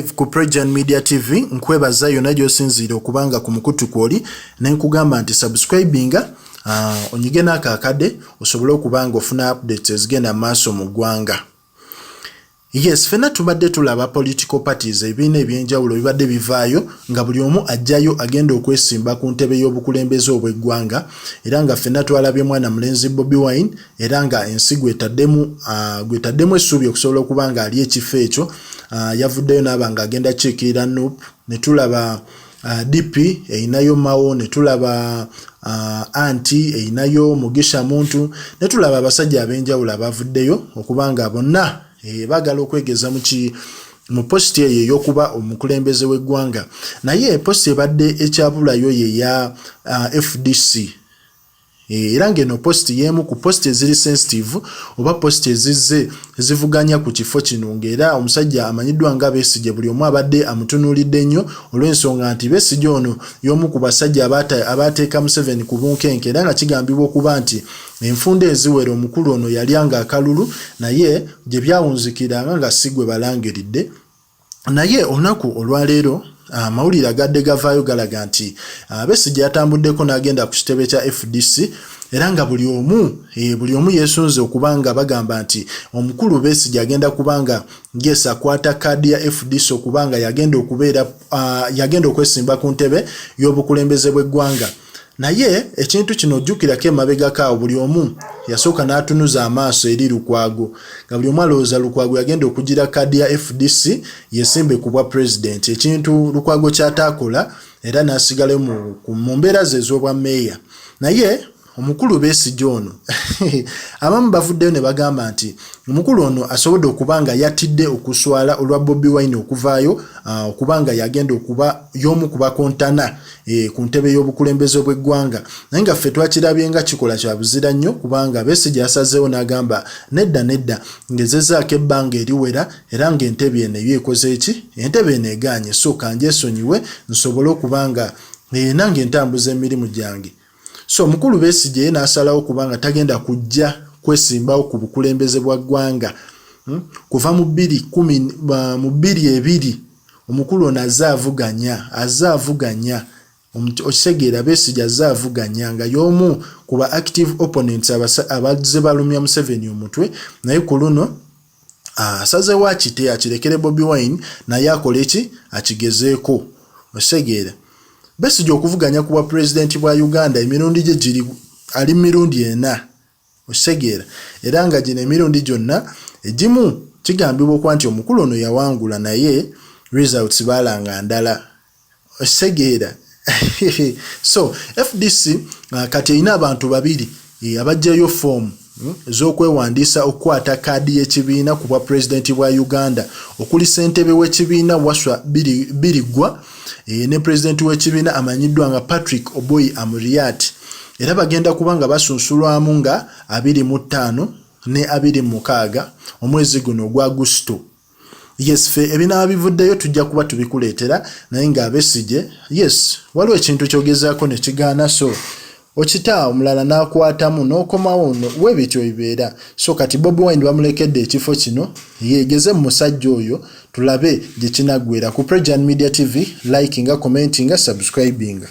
live ku Prejani Media TV nkwebaza yonna gy'osinziira okubanga ku mukutu kwoli ne nkugamba nti subscribinga onyige n'akaakadde osobole okubanga ofuna updates ezigenda maaso mu ggwanga. Yes, fena tubadde tulaba political parties ebiina ebyenjawulo bibadde bivaayo nga buli omu ajjayo agenda okwesimba ku ntebe y'obukulembeze obw'eggwanga era nga fena twalabye mwana mulenzi Bobi Wine era nga ensi gwetaddemu essuubi okusobola okuba nga ali ekifo ekyo. Yavuddeyo n'abanga agenda kiikirira NUP, ne tulaba DP einayo Mao, ne tulaba anti einayo Mugisha Muntu, ne tulaba abasajja ab'enjawulo abavuddeyo okubanga bonna bagala okwegeza mu posti eyo y'okuba omukulembeze w'eggwanga. Naye posti ebadde ekyabulayo ye ya FDC. Era ng'eno posti y'emu ku posti eziri sensitive oba posti ezivuganya ku kifo kino, ng'era omusajja amanyiddwa nga Besigye buli omu abadde amutunuulidde nnyo olw'ensonga nti Besigye ono y'omu ku basajja abateeka Museveni ku bunkenke, era nga kigambibwa okuba nti enfunda eziwera omukulu ono yalyanga akalulu, naye gye byawunzikiranga nga si gwe balangiridde. Naye olunaku olwaleero amawulire agadde gavaayo galaga nti Besigye yatambuddeko n'agenda ku kitebe kya FDC era nga buli omu yeesunze okubanga bagamba nti omukulu Besigye agenda kubanga ngesa akwata kaadi ya FDC okubanga yagenda okwesimba ku ntebe y'obukulembeze bw'eggwanga. Naye ekintu kino ojjukirako emabegako buli omu yasooka n'atunuza amaaso eri Lukwago, nga buli omu alowooza Lukwago yagenda okugira kaadi ya FDC yesimbe ku bwa president, ekintu Lukwago kyataakola era n'asigala mu mbeera ze ez'obwa meeya. Naye omukulu Besigye ono abamu bavuddeyo ne bagamba nti omukulu ono asobodde okubanga yatidde okuswala olwa Bobi Wine okuvaayo okubanga yagenda okuba y'omu ku bakontana ku ntebe y'obukulembeze bw'eggwanga. Naye nga ffe twakirabye nga kikola kya buzira nnyo kubanga Besigye asazeewo n'agamba nedda ngezezaako ebbanga eriwera era ng'entebe eno yeekoze eki, entebe eno egaanye, so kangyesonyiwe nsobole okubanga nange ntambuza emirimu gyange. So mukulu Besigye n'asalawo kubanga tagenda kujja kwesimbawo ku bukulembeze bwa ggwanga. Kuva mu 2020 omukulu ono azaavuganya okisegeera Besigye azaavuganya nga y'omu ku ba active opponents abazze balumya Museveni omutwe, naye ku luno asazeewo akirekere Bobi Wine naye akole eki akigezeeko. Okisegeera Besigye okuvuganya ku bwa president bwa Uganda emirundi gye ali mirundi 4. Okisegeera era nga gino emirundi gyonna egimu kigambibwa okuba nti omukulu ono yawangula naye results balanga ndala. Okisegeera so FDC kati erina abantu babiri abajjayo form ez'okwewandiisa okukwata kaadi y'ekibiina ku bwa president bwa Uganda, okuli ssentebe w'ekibiina Waswa Birigwa ne president w'ekibiina amanyiddwa nga Patrick Oboyi Amuriat, era bagenda kubanga basunsulwamu nga 25 ne 26 omwezi guno ogwa Agusto. Yes, fe ebinaaba bivuddeyo tujja kuba tubikuleetera, naye nga Besigye yes waliwo ekintu kyogezaako ne kigaana, so okita omulala n'akwatamu n'okomawo webityo bibeera. So kati Bobi Wine bamulekedde ekifo kino yeegeze mu musajja oyo tulabe gye kinaggweera. Ku Prejani Media TV likinga, commentinga, subscribinga.